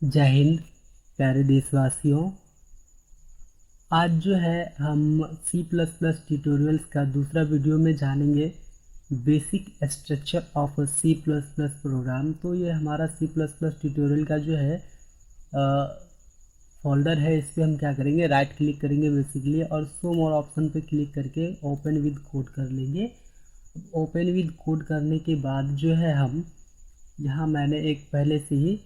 जय हिंद प्यारे देशवासियों। आज जो है हम सी प्लस प्लस ट्यूटोरियल्स का दूसरा वीडियो में जानेंगे basic structure of C plus plus program. तो ये हमारा सी प्लस प्लस ट्यूटोरियल का जो है फोल्डर है। इस पर हम क्या करेंगे, राइट क्लिक करेंगे बेसिकली और शो मोर ऑप्शन पे क्लिक करके ओपन विद कोड कर लेंगे। ओपन विद कोड करने के बाद जो है हम यहाँ मैंने एक पहले से ही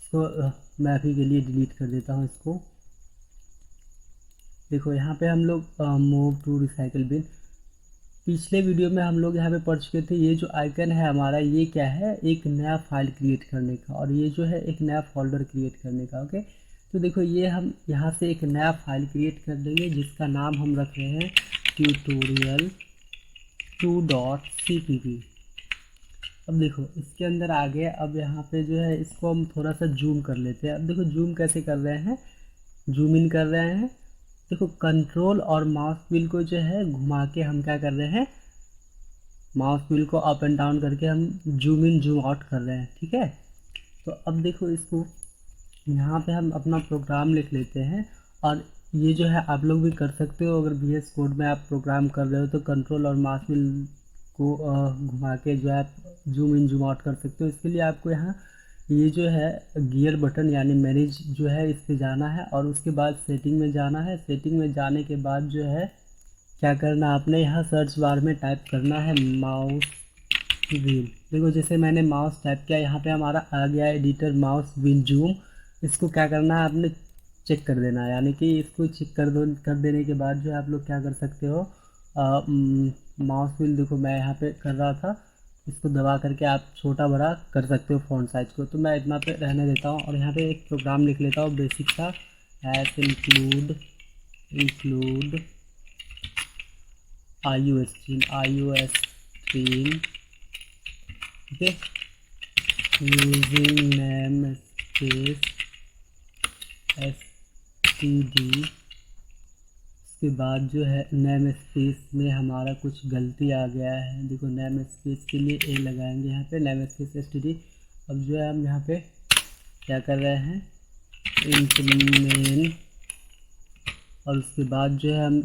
इसको मैं अभी के लिए डिलीट कर देता हूँ इसको। देखो यहाँ पे हम लोग मूव टू रिसाइकल बिन, पिछले वीडियो में हम लोग यहाँ पे पढ़ चुके थे। ये जो आइकन है हमारा, ये क्या है, एक नया फाइल क्रिएट करने का, और ये जो है एक नया फोल्डर क्रिएट करने का। ओके, तो देखो ये हम यहाँ से एक नया फाइल क्रिएट कर देंगे जिसका नाम हम रख रहे हैं ट्यूटोरियल 2.cpp। अब देखो इसके अंदर आ गया। अब यहाँ पे जो है इसको हम थोड़ा सा जूम कर लेते हैं। अब देखो जूम कैसे कर रहे हैं, जूम इन कर रहे हैं। देखो कंट्रोल और माउस व्हील को जो है घुमा के हम क्या कर रहे हैं, माउस व्हील को अप एंड डाउन करके हम जूम इन जूम आउट कर रहे हैं। ठीक है, तो अब देखो इसको यहाँ पे हम अपना प्रोग्राम लिख लेते हैं। और ये जो है आप लोग भी कर सकते हो, अगर VS कोड में आप प्रोग्राम कर रहे हो तो कंट्रोल और माउस व्हील को घुमा के जो है आप जूम इन जूम आउट कर सकते हो। इसके लिए आपको यहाँ ये जो है गियर बटन यानी मैनेज जो है इस पे जाना है और उसके बाद सेटिंग में जाना है। सेटिंग में जाने के बाद जो है क्या करना, आपने यहाँ सर्च बार में टाइप करना है माउस व्हील। देखो जैसे मैंने माउस टाइप किया, यहाँ पे हमारा आ गया एडिटर माउस व्हील जूम। इसको क्या करना है, आपने चेक कर देना है, यानी कि इसको चेक कर देने के बाद जो है आप लोग क्या कर सकते हो, माउस व्हील देखो मैं यहाँ पे कर रहा था, इसको दबा करके आप छोटा बड़ा कर सकते हो फ़ॉन्ट साइज को। तो मैं इतना पे रहने देता हूँ और यहाँ पे एक प्रोग्राम लिख लेता हूँ बेसिक सा, S include iOS stream. Okay, using name space std। उसके बाद जो है नेम स्पेस में हमारा कुछ गलती आ गया है। देखो नेम स्पेस के लिए ए लगाएंगे यहाँ पे, नेम स्पेस std। अब जो है हम यहाँ पे क्या कर रहे हैं, इंट मेन, और उसके बाद जो है हम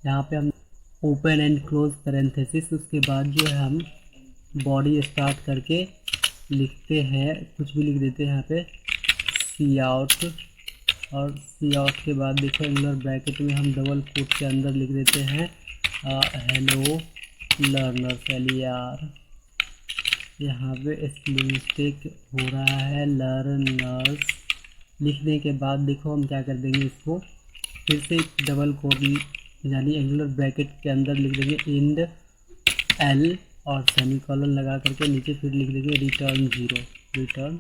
यहाँ पे हम ओपन एंड क्लोज पैरेंथेसिस। उसके बाद जो है हम बॉडी स्टार्ट करके लिखते हैं, कुछ भी लिख देते हैं यहाँ पे सी आउट, और सी आउट के बाद देखो एंगुलर ब्रैकेट में हम डबल कोट के अंदर लिख देते हैं हेलो लर्नर्स LER। यहाँ पे मिस्टेक हो रहा है, लर्नर्स लिखने के बाद देखो हम क्या कर देंगे, इसको फिर से डबल कोट यानी एंगुलर ब्रैकेट के अंदर लिख देंगे इंड L और सेमीकोलन लगा करके नीचे फिर लिख देंगे रिटर्न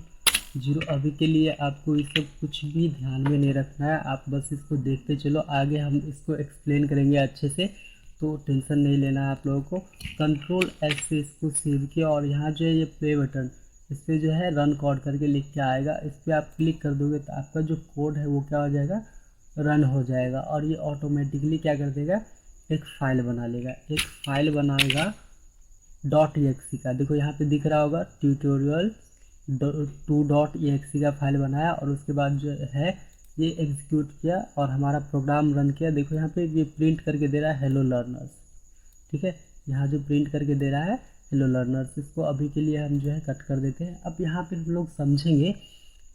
जीरो। अभी के लिए आपको इस सब कुछ भी ध्यान में नहीं रखना है, आप बस इसको देखते चलो, आगे हम इसको एक्सप्लेन करेंगे अच्छे से, तो टेंशन नहीं लेना है आप लोगों को। कंट्रोल S से इसको सेव किया और यहाँ जो है ये प्ले बटन, इस पर जो है रन कोड करके लिख के आएगा। इस पर आप क्लिक कर दोगे तो आपका जो कोड है वो क्या हो जाएगा, रन हो जाएगा, और ये ऑटोमेटिकली क्या कर देगा, एक फाइल बना लेगा। एक फाइल बनाएगा .exe का, देखो यहाँ पे दिख रहा होगा ट्यूटोरियल 2.exe का फाइल बनाया, और उसके बाद जो है ये एग्जीक्यूट किया और हमारा प्रोग्राम रन किया। देखो यहाँ पे ये प्रिंट करके दे रहा है हेलो लर्नर्स। ठीक है, यहाँ जो प्रिंट करके दे रहा है हेलो लर्नर्स, इसको अभी के लिए हम जो है कट कर देते हैं। अब यहाँ पे हम लोग समझेंगे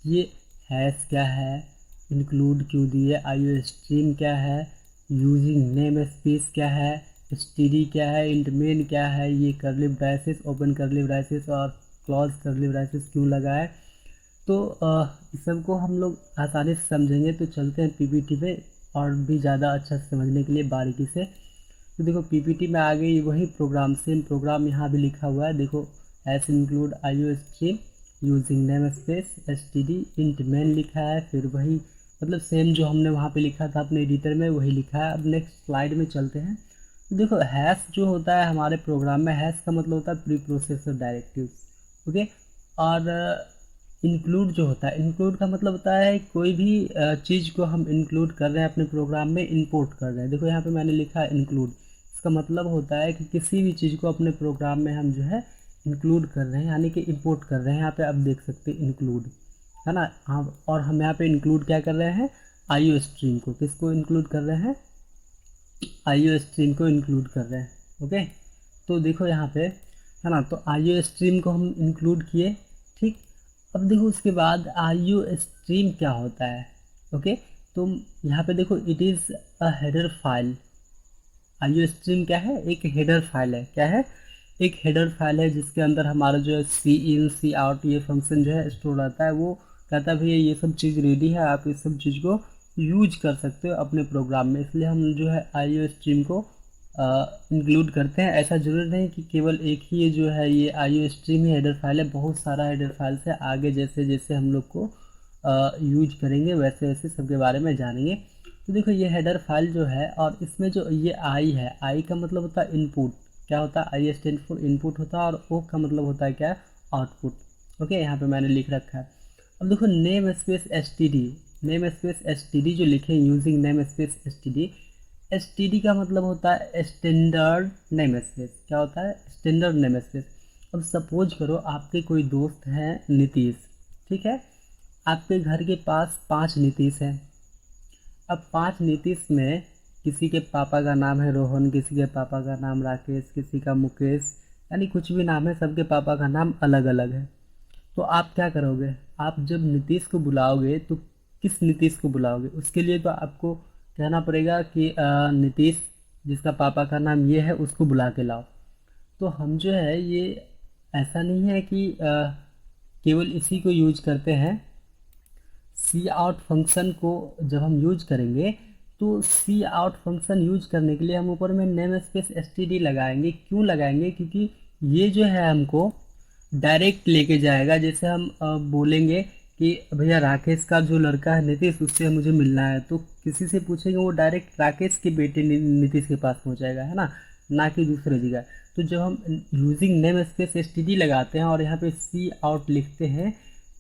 ये हैश क्या है, इंक्लूड क्यों दिए, iOS स्ट्रीम क्या है, यूजिंग नेम स्पेस क्या है, std क्या है, इंट मेन क्या है, ये curly braces, open curly braces और क्लोज कर्ली ब्रैसेस क्यों लगा है। तो इस सब को हम लोग आसानी से समझेंगे। तो चलते हैं पीपीटी पे और भी ज़्यादा अच्छा से समझने के लिए बारीकी से। तो देखो पीपीटी में आ गई वही प्रोग्राम, सेम प्रोग्राम यहाँ भी लिखा हुआ है। देखो S include iOS stream using name space std int main लिखा है, फिर वही मतलब सेम जो हमने वहाँ पे लिखा था अपने एडिटर में वही लिखा है। अब नेक्स्ट स्लाइड में चलते हैं। तो देखो हैश जो होता है हमारे प्रोग्राम में, हैश का मतलब होता है प्री प्रोसेसर डायरेक्टिव्स। ओके, और इंक्लूड जो होता है, इंक्लूड का मतलब होता है कोई भी चीज़ को हम इंक्लूड कर रहे हैं अपने प्रोग्राम में, इंपोर्ट कर रहे हैं। देखो यहाँ पे मैंने लिखा है इंक्लूड, इसका मतलब होता है कि किसी भी चीज़ को अपने प्रोग्राम में हम जो है इंक्लूड कर रहे हैं यानी कि इंपोर्ट कर रहे हैं, यहाँ पे आप देख सकते हैं इंक्लूड, है ना। हाँ, और हम यहाँ पे इंक्लूड क्या कर रहे हैं, आईओ स्ट्रीम को, किसको इंक्लूड कर रहे हैं, आईओ स्ट्रीम को इंक्लूड कर रहे हैं। ओके, तो देखो यहाँ पे, है ना, तो आईओ स्ट्रीम को हम इंक्लूड किए, ठीक। अब देखो उसके बाद आईओ स्ट्रीम क्या होता है। ओके, तो यहाँ पे देखो it is a header file. IO stream क्या है, एक हेडर फाइल है। क्या है, एक हेडर फाइल है जिसके अंदर हमारा जो है सी इन सी आउट ये फंक्शन जो है स्टोर रहता है। वो कहता है भैया ये सब चीज़ रेडी है, आप इस सब चीज़ को यूज कर सकते हो अपने प्रोग्राम में, इसलिए हम जो है आईओ स्ट्रीम को इंक्लूड करते हैं। ऐसा जरूरी नहीं कि केवल एक ही जो है ये आईओ स्ट्रीम ही हेडर फाइल है, बहुत सारा हेडर फाइल है। आगे जैसे जैसे हम लोग को यूज करेंगे वैसे वैसे सबके बारे में जानेंगे। तो देखो ये हेडर फाइल जो है, और इसमें जो ये आई है, आई का मतलब होता है इनपुट। क्या होता है, आई स्टैंड फॉर इनपुट होता है, और ओ का मतलब होता है क्या, आउटपुट। ओके, यहाँ पे मैंने लिख रखा है। अब देखो name space S T D, name space S T D जो लिखे using name space S T D, S T D का मतलब होता है स्टैंडर्ड नेम स्पेस। क्या होता है, स्टैंडर्ड नेम स्पेस। अब सपोज करो आपके कोई दोस्त हैं नीतीश, ठीक है, आपके घर के पास 5 नीतीश हैं। अब 5 नीतीश में किसी के पापा का नाम है रोहन, किसी के पापा का नाम राकेश, किसी का मुकेश, यानी कुछ भी नाम है, सबके पापा का नाम अलग अलग है। तो आप क्या करोगे, आप जब नीतीश को बुलाओगे तो किस नीतीश को बुलाओगे, उसके लिए तो आपको कहना पड़ेगा कि नीतीश जिसका पापा का नाम ये है उसको बुला के लाओ। तो हम जो है ये ऐसा नहीं है कि केवल इसी को यूज करते हैं। सी आउट फंक्शन को जब हम यूज करेंगे तो सी आउट फंक्शन यूज करने के लिए हम ऊपर में name space S T D लगाएंगे। क्यों लगाएंगे, क्योंकि ये जो है हमको डायरेक्ट लेके जाएगा। जैसे हम बोलेंगे कि भैया राकेश का जो लड़का है नीतीश, उससे मुझे मिलना है, तो किसी से पूछेंगे वो डायरेक्ट राकेश के बेटे नीतीश के पास पहुंचाएगा, है ना कि दूसरे जगह। तो जब हम using name space S T D लगाते हैं और यहाँ पे सी आउट लिखते हैं,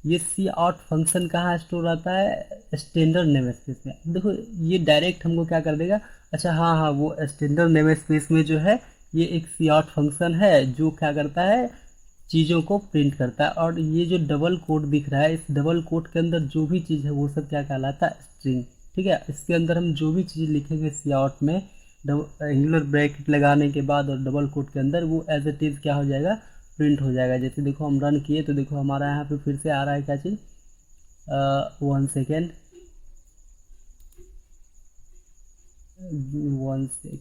ये सी आउट फंक्शन कहाँ स्टोर रहता है, स्टैंडर्ड नेम स्पेस में। देखो ये डायरेक्ट हमको क्या कर देगा, अच्छा हाँ हाँ, वो स्टैंडर्ड नेम स्पेस में जो है ये एक सी आउट फंक्शन है जो क्या करता है, चीज़ों को प्रिंट करता है। और ये जो डबल कोट दिख रहा है, इस डबल कोट के अंदर जो भी चीज़ है वो सब क्या कहलाता है, स्ट्रिंग। ठीक है, इसके अंदर हम जो भी चीज़ लिखेंगे सी आउट में एंगुलर ब्रैकेट लगाने के बाद और डबल कोट के अंदर, वो एज इट इज़ क्या हो जाएगा, प्रिंट हो जाएगा। जैसे देखो हम रन किए तो देखो हमारा यहाँ पे फिर से आ रहा है क्या चीज़, 1 सेकेंड, 1 सेकेंड।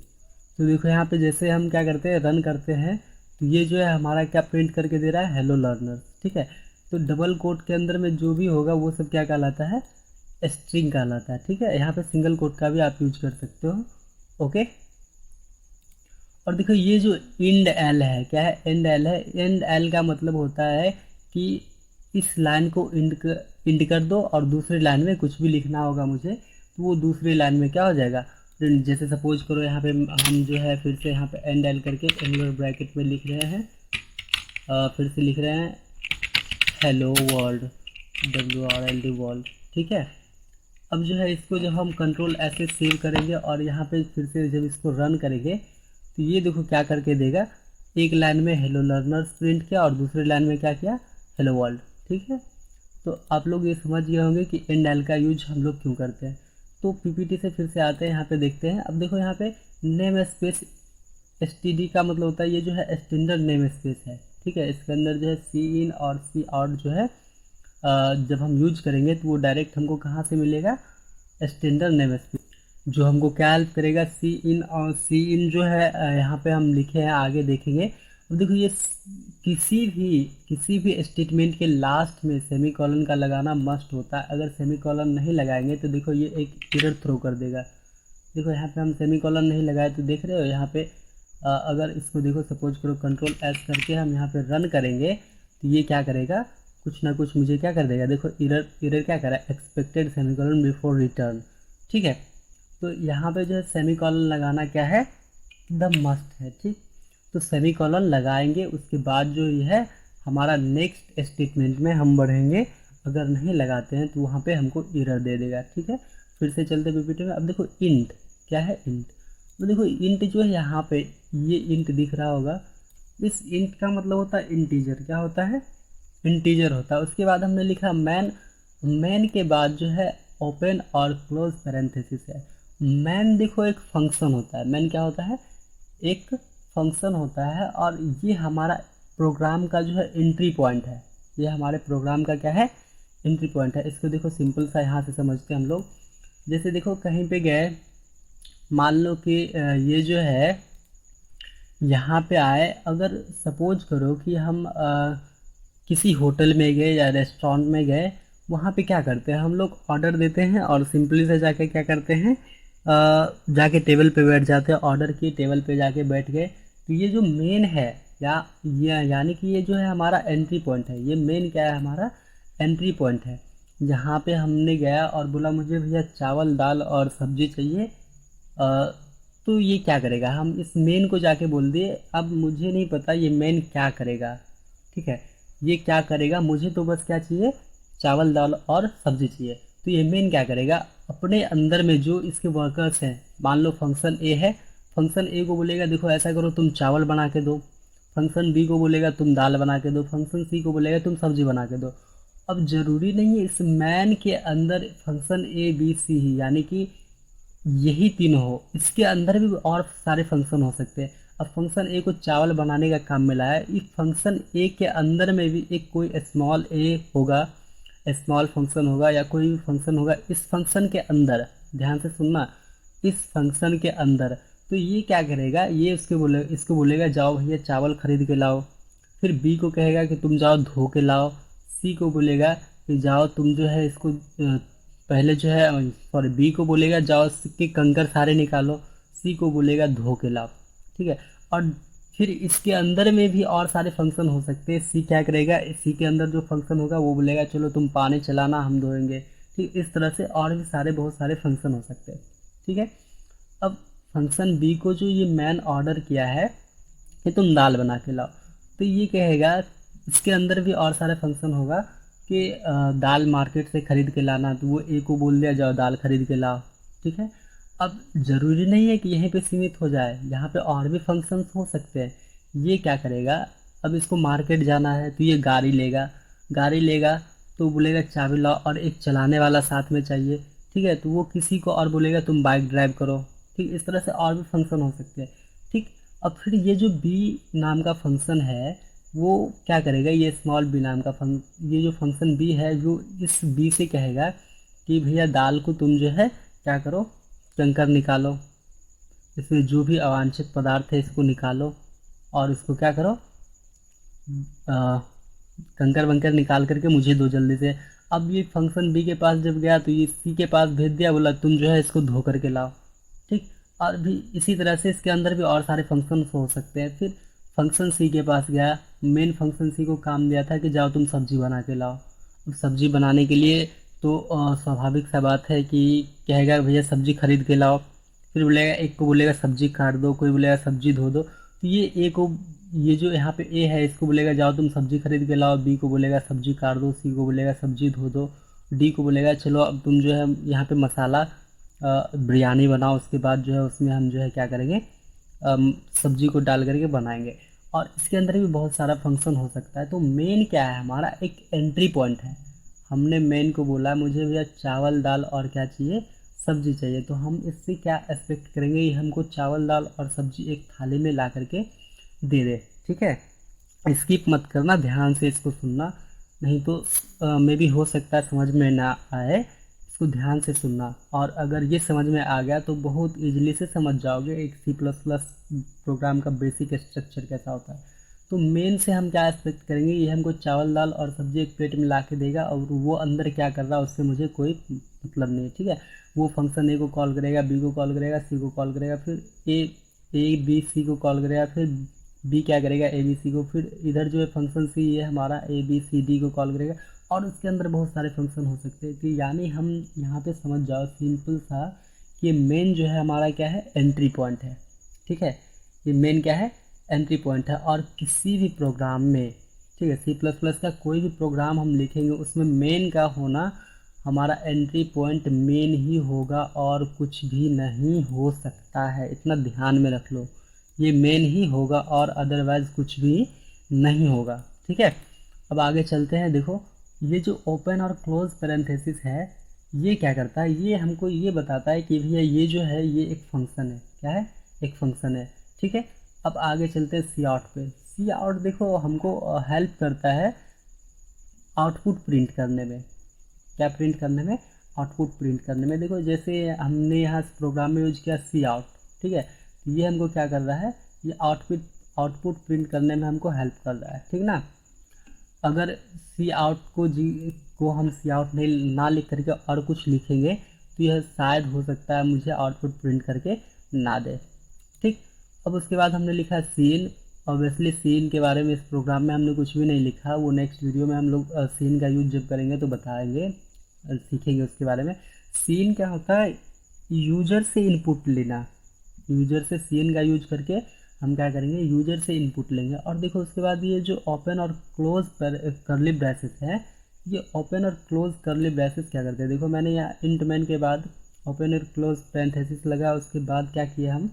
तो देखो यहाँ पे जैसे हम क्या करते हैं, रन करते हैं, तो ये जो है हमारा क्या प्रिंट करके दे रहा है, हेलो लर्नर। ठीक है, तो डबल कोट के अंदर में जो भी होगा वो सब क्या कहलाता है, स्ट्रिंग कहलाता है। ठीक है, यहाँ पे सिंगल कोट का भी आप यूज कर सकते हो। ओके, और देखो ये जो इंड एल है, क्या है, इंड एल है। इंड एल का मतलब होता है कि इस लाइन को इंड कर दो और दूसरी लाइन में कुछ भी लिखना होगा मुझे, तो वो दूसरी लाइन में क्या हो जाएगा, प्रिंट। जैसे सपोज करो यहाँ पे हम जो है फिर से यहाँ पे एंड एल करके एंगुलर ब्रैकेट में लिख रहे हैं, फिर से लिख रहे हैं हेलो वर्ल्ड, WRLD वर्ल्ड। ठीक है, अब जो है इसको जब हम कंट्रोल ऐसे सेव करेंगे और यहाँ पे फिर से जब इसको रन करेंगे तो ये देखो क्या करके देगा, एक लाइन में हेलो लर्नर्स प्रिंट किया और दूसरी लाइन में क्या किया, हेलो वर्ल्ड। ठीक है, तो आप लोग ये समझ गए होंगे कि एंड एल का यूज हम लोग क्यों करते हैं। तो पीपीटी से फिर से आते हैं, यहाँ पे देखते हैं। अब देखो यहाँ पे नेम स्पेस एसटीडी का मतलब होता है ये जो है स्टैंडर्ड नेम स्पेस है। ठीक है, इसके अंदर जो है सी इन और सी आउट जो है जब हम यूज करेंगे तो वो डायरेक्ट हमको कहाँ से मिलेगा, स्टैंडर्ड नेम स्पेस, जो हमको क्या हेल्प करेगा, सी इन। और सी इन जो है यहाँ पे हम लिखे हैं, आगे देखेंगे। अब देखो ये किसी भी स्टेटमेंट के लास्ट में सेमीकोलन का लगाना मस्ट होता है। अगर सेमीकोलन नहीं लगाएंगे तो देखो ये एक एरर थ्रो कर देगा। देखो यहाँ पे हम सेमीकोलन नहीं लगाए तो देख रहे हो यहाँ पे अगर इसको देखो सपोज करो कंट्रोल एस करके हम यहाँ पे रन करेंगे तो ये क्या करेगा, कुछ ना कुछ मुझे क्या कर देगा। देखो एरर क्या कर रहा है, एक्सपेक्टेड सेमीकोलन बिफोर रिटर्न। ठीक है, तो यहाँ पे जो है सेमीकोलन लगाना क्या है, द मस्ट है। ठीक, तो सेमीकोलन लगाएंगे, उसके बाद जो ये है हमारा नेक्स्ट स्टेटमेंट में हम बढ़ेंगे। अगर नहीं लगाते हैं तो वहाँ पे हमको एरर दे देगा। ठीक है, फिर से चलते पीपीटी में। अब देखो इंट क्या है, इंट। तो देखो इंट जो है यहाँ पे ये इंट दिख रहा होगा, इस इंट का मतलब होता है इंटीजर, क्या होता है, इंटीजर होता है। उसके बाद हमने लिखा मैन, मैन के बाद जो है ओपन और क्लोज पैरेंथेसिस है। मैन देखो एक फंक्शन होता है, मैन क्या होता है, एक फंक्शन होता है, और ये हमारा प्रोग्राम का जो है एंट्री पॉइंट है, ये हमारे प्रोग्राम का क्या है, एंट्री पॉइंट है। इसको देखो सिंपल सा यहाँ से समझते हैं हम लोग। जैसे देखो कहीं पे गए, मान लो कि ये जो है यहाँ पे आए, अगर सपोज करो कि हम किसी होटल में गए या रेस्टोरेंट में गए, वहाँ पे क्या करते हैं हम लोग, ऑर्डर देते हैं और सिंपली से जाके क्या करते हैं, जाके टेबल पे बैठ जाते हैं, ऑर्डर की टेबल पे जाके बैठ गए। तो ये जो मेन है, यानी कि ये जो है हमारा एंट्री पॉइंट है, ये मेन क्या है, हमारा एंट्री पॉइंट है। जहाँ पे हमने गया और बोला मुझे भैया चावल दाल और सब्जी चाहिए, तो ये क्या करेगा, हम इस मेन को जाके बोल दिए। अब मुझे नहीं पता ये मेन क्या करेगा, ठीक है, ये क्या करेगा, मुझे तो बस क्या चाहिए, चावल दाल और सब्जी चाहिए। तो ये मेन क्या करेगा, अपने अंदर में जो इसके वर्कर्स हैं, मान लो फंक्शन ए है, फंक्शन ए को बोलेगा देखो ऐसा करो तुम चावल बना के दो, फंक्शन बी को बोलेगा तुम दाल बना के दो, फंक्शन सी को बोलेगा तुम सब्जी बना के दो। अब जरूरी नहीं है इस मैन के अंदर फंक्शन ए बी सी ही, यानी कि यही तीन हो, इसके अंदर भी और सारे फंक्शन हो सकते हैं। अब फंक्शन ए को चावल बनाने का काम मिला है, इस फंक्शन ए के अंदर में भी एक कोई स्मॉल ए होगा, स्मॉल फंक्शन होगा, या कोई भी फंक्शन होगा इस फंक्शन के अंदर, ध्यान से सुनना, इस फंक्शन के अंदर। तो ये क्या करेगा, ये इसको बोलेगा जाओ भैया चावल खरीद के लाओ, फिर बी को कहेगा कि तुम जाओ धो के लाओ, सी को बोलेगा कि जाओ तुम जो है इसको पहले जो है, सॉरी बी को बोलेगा जाओ इसके कंकर सारे निकालो, सी को बोलेगा धो के लाओ, ठीक है। और फिर इसके अंदर में भी और सारे फंक्शन हो सकते हैं। सी क्या करेगा, सी के अंदर जो फंक्शन होगा वो बोलेगा चलो तुम पानी चलाना हम धोएंगे, ठीक, इस तरह से और भी सारे बहुत सारे फंक्शन हो सकते हैं, ठीक है। अब फंक्शन बी को जो ये मैन ऑर्डर किया है कि तुम दाल बना के लाओ, तो ये कहेगा, इसके अंदर भी और सारे फंक्शन होगा कि दाल मार्केट से खरीद के लाना, तो वो ए को बोल दिया जाओ दाल खरीद के लाओ, ठीक है। अब ज़रूरी नहीं है कि यहीं पे सीमित हो जाए, यहाँ पे और भी फंक्शंस हो सकते हैं। ये क्या करेगा, अब इसको मार्केट जाना है तो ये गाड़ी लेगा, गाड़ी लेगा तो बोलेगा चाबी लाओ, और एक चलाने वाला साथ में चाहिए, ठीक है, तो वो किसी को और बोलेगा तुम बाइक ड्राइव करो, ठीक, इस तरह से और भी फंक्शन हो सकते हैं, ठीक। अब फिर ये जो बी नाम का फंक्शन है वो क्या करेगा, ये स्मॉल बी नाम का ये जो फंक्शन बी है जो इस बी से कहेगा कि भैया दाल को तुम जो है क्या करो, कंकर निकालो, इसमें जो भी अवांछित पदार्थ है इसको निकालो, और इसको क्या करो, आ, कंकर वंकर निकाल करके मुझे दो जल्दी से। अब ये फंक्शन बी के पास जब गया तो ये सी के पास भेज दिया, बोला तुम जो है इसको धो करके लाओ, ठीक। और भी इसी तरह से इसके अंदर भी और सारे फंक्शन हो सकते हैं। फिर फंक्शन सी के पास गया, मेन फंक्शन सी को काम दिया था कि जाओ तुम सब्जी बना के लाओ। अब सब्जी बनाने के लिए तो स्वाभाविक सा बात है कि कहेगा भैया सब्जी खरीद के लाओ, फिर बोलेगा, एक को बोलेगा सब्जी काट दो, कोई बोलेगा सब्जी धो दो। तो ये ए को, ये जो यहाँ पे ए है इसको बोलेगा जाओ तुम सब्जी खरीद के लाओ, बी को बोलेगा सब्जी काट दो, सी को बोलेगा सब्जी धो दो, डी को बोलेगा चलो अब तुम जो है यहाँ पे मसाला बिरयानी बनाओ, उसके बाद जो है उसमें हम जो है क्या करेंगे, सब्जी को डाल करके बनाएंगे। और इसके अंदर भी बहुत सारा फंक्शन हो सकता है। तो मेन क्या है, हमारा एक एंट्री पॉइंट है। हमने मेन को बोला मुझे भैया चावल दाल और क्या चाहिए, सब्जी चाहिए, तो हम इससे क्या एक्सपेक्ट करेंगे, ये हमको चावल दाल और सब्जी एक थाली में ला करके दे दे, ठीक है। स्किप मत करना, ध्यान से इसको सुनना, नहीं तो मे भी हो सकता है समझ में ना आए, इसको ध्यान से सुनना। और अगर ये समझ में आ गया तो बहुत इजीली से समझ जाओगे एक सी प्लस प्लस प्रोग्राम का बेसिक स्ट्रक्चर कैसा होता है। तो मेन से हम क्या एक्सपेक्ट करेंगे, ये हमको चावल दाल और सब्जी एक प्लेट में ला के देगा, और वो अंदर क्या कर रहा है उससे मुझे कोई मतलब नहीं, ठीक है। वो फंक्शन ए को कॉल करेगा, बी को कॉल करेगा, सी को कॉल करेगा, फिर ए बी सी को कॉल करेगा, फिर बी क्या करेगा ए बी सी को, फिर इधर जो है फंक्शन सी ये हमारा ए बी सी डी को कॉल करेगा, और उसके अंदर बहुत सारे फंक्शन हो सकते हैं। कि यानी हम यहाँ पे समझ जाओ सिंपल सा कि मेन जो है हमारा क्या है, एंट्री पॉइंट है, ठीक है। ये मेन क्या है, एंट्री पॉइंट है। और किसी भी प्रोग्राम में, ठीक है, सी प्लस प्लस का कोई भी प्रोग्राम हम लिखेंगे उसमें मेन का होना, हमारा एंट्री पॉइंट मेन ही होगा और कुछ भी नहीं हो सकता है, इतना ध्यान में रख लो। ये मेन ही होगा और अदरवाइज कुछ भी नहीं होगा। ठीक है, अब आगे चलते हैं। देखो ये जो ओपन और क्लोज पैरेंथेसिस है ये क्या करता है, ये हमको ये बताता है कि भैया ये जो है ये एक फंक्शन है। क्या है, एक फंक्शन है। ठीक है, अब आगे चलते हैं सी आउट पे। सी आउट देखो हमको हेल्प करता है आउटपुट प्रिंट करने में। क्या प्रिंट करने में, आउटपुट प्रिंट करने में। देखो जैसे हमने यहाँ प्रोग्राम में यूज किया सी आउट। ठीक है, तो ये हमको क्या कर रहा है, ये आउटपुट प्रिंट करने में हमको हेल्प कर रहा है। ठीक ना, अगर सी आउट को हम सी आउट नहीं ना लिख करके और कुछ लिखेंगे तो यह शायद हो सकता है मुझे आउटपुट प्रिंट करके ना दे। ठीक, अब उसके बाद हमने लिखा सीन। ऑब्वियसली सीन के बारे में इस प्रोग्राम में हमने कुछ भी नहीं लिखा, वो नेक्स्ट वीडियो में हम लोग सीन का यूज जब करेंगे तो बताएंगे, सीखेंगे उसके बारे में। सीन क्या होता है, यूजर से इनपुट लेना। यूजर से सीन का यूज करके हम क्या करेंगे, यूजर से इनपुट लेंगे। और देखो उसके बाद ये जो ओपन और क्लोज करली ब्रैसेस है, ये ओपन और क्लोज करली ब्रैसेस क्या करते हैं। देखो मैंने यहाँ इंट मैन के बाद ओपन और क्लोज पैरेंथेसिस लगा, उसके बाद क्या किया हम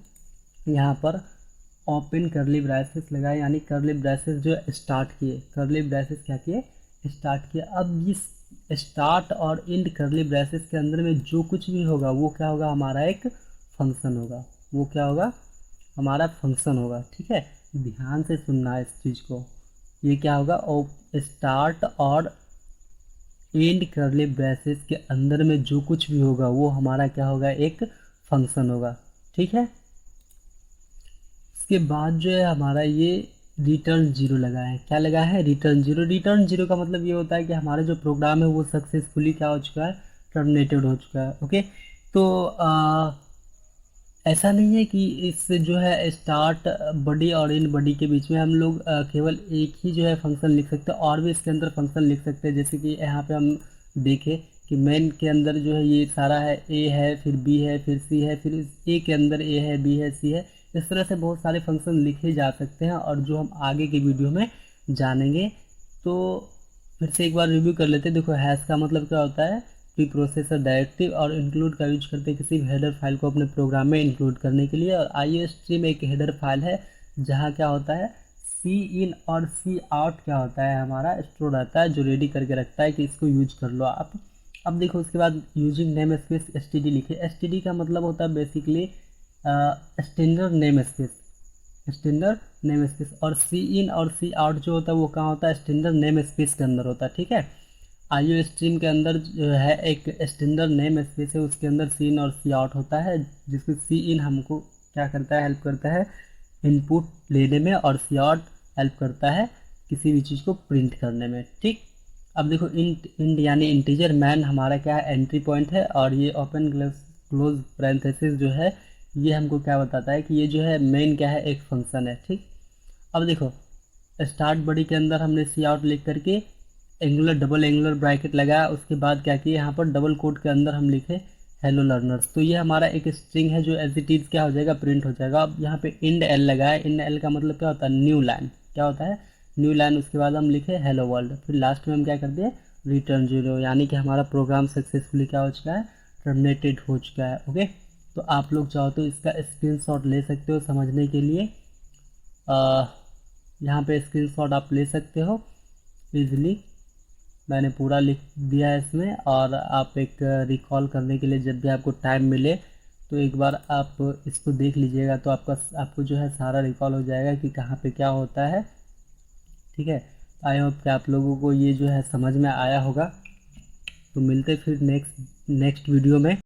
यहाँ पर ओपन करली ब्रैसेस लगाए, यानी करली ब्रैसेस जो स्टार्ट किए, करली ब्रैसेस क्या किए, स्टार्ट किए। अब इस स्टार्ट और एंड करली ब्रैसेस के अंदर में जो कुछ भी होगा वो क्या होगा, हमारा एक फंक्शन होगा। वो क्या होगा, हमारा फंक्शन होगा। ठीक है, ध्यान से सुनना है इस चीज़ को। ये क्या होगा, स्टार्ट और एंड करली ब्रैसेस के अंदर में जो कुछ भी होगा वो हमारा क्या होगा, एक फंक्शन होगा। ठीक है, इसके बाद जो है हमारा ये रिटर्न जीरो लगा है। क्या लगा है, रिटर्न जीरो। रिटर्न जीरो का मतलब ये होता है कि हमारा जो प्रोग्राम है वो सक्सेसफुली क्या हो चुका है, टर्मिनेटेड हो चुका है। ओके, तो ऐसा नहीं है कि इससे जो है स्टार्ट बडी और इन बडी के बीच में हम लोग केवल एक ही जो है फंक्शन लिख सकते हैं, और भी इसके अंदर फंक्शन लिख सकते हैं। जैसे कि यहाँ पे हम देखें कि मेन के अंदर जो है ये सारा है, ए है, फिर बी है, फिर सी है, फिर इस ए के अंदर ए है, बी है, सी है। इस तरह से बहुत सारे फंक्शन लिखे जा सकते हैं, और जो हम आगे के वीडियो में जानेंगे। तो फिर से एक बार रिव्यू कर लेते हैं। देखो हैश का मतलब क्या होता है, प्री प्रोसेसर डायरेक्टिव, और इंक्लूड का यूज करते हैं किसी भी हेडर फाइल को अपने प्रोग्राम में इंक्लूड करने के लिए। और आई स्ट्रीम एक हेडर फाइल है जहाँ क्या होता है, सी इन और सी आउट क्या होता है, हमारा स्टोर रहता है, जो रेडी करके रखता है कि इसको यूज कर लो आप। अब देखो उसके बाद using name space S T D लिखे। एस टी डी का मतलब होता है basically standard name space, standard name space. और सी इन और सी आउट जो होता है वो कहाँ होता है, स्टैंडर्ड नेम स्पेस के अंदर होता है। ठीक है, आईओ स्ट्रीम के अंदर जो है एक स्टैंडर्ड नेम स्पेस है, उसके अंदर सी इन और सी आउट होता है, जिसको सी इन हमको क्या करता है, हेल्प करता है इनपुट लेने में, और सी आउट हेल्प करता है किसी भी चीज़ को प्रिंट करने में। ठीक, अब देखो इंट यानी इंटीजर मैन हमारा क्या है, एंट्री पॉइंट है, और ये ओपन क्लोज पैरेंथेसिस जो है ये हमको क्या बताता है कि ये जो है मेन क्या है, एक फंक्शन है। ठीक, अब देखो स्टार्ट बड़ी के अंदर हमने सी आउट लिख करके एंगुलर डबल एंगुलर ब्रैकेट लगाया, उसके बाद क्या किया, यहाँ पर डबल कोट के अंदर हम लिखे हेलो लर्नर्स। तो ये हमारा एक स्ट्रिंग है जो एज इट इज क्या हो जाएगा, प्रिंट हो जाएगा। अब यहाँ पे इंड एल लगाया, इंड एल का मतलब क्या होता है, न्यू लाइन। क्या होता है, न्यू लाइन। उसके बाद हम लिखे हेलो वर्ल्ड, फिर लास्ट में हम क्या कर दिए, रिटर्न जीरो, यानी कि हमारा प्रोग्राम सक्सेसफुली क्या हो चुका है, टर्मिनेटेड हो चुका है। ओके, तो आप लोग चाहो तो इसका स्क्रीनशॉट ले सकते हो समझने के लिए। यहाँ पे स्क्रीनशॉट आप ले सकते हो इजीली, मैंने पूरा लिख दिया है इसमें। और आप एक रिकॉल करने के लिए जब भी आपको टाइम मिले तो एक बार आप इसको देख लीजिएगा, तो आपको जो है सारा रिकॉल हो जाएगा कि कहाँ पे क्या होता है। ठीक है, आई होप कि आप लोगों को ये जो है समझ में आया होगा। तो मिलते फिर नेक्स्ट वीडियो में।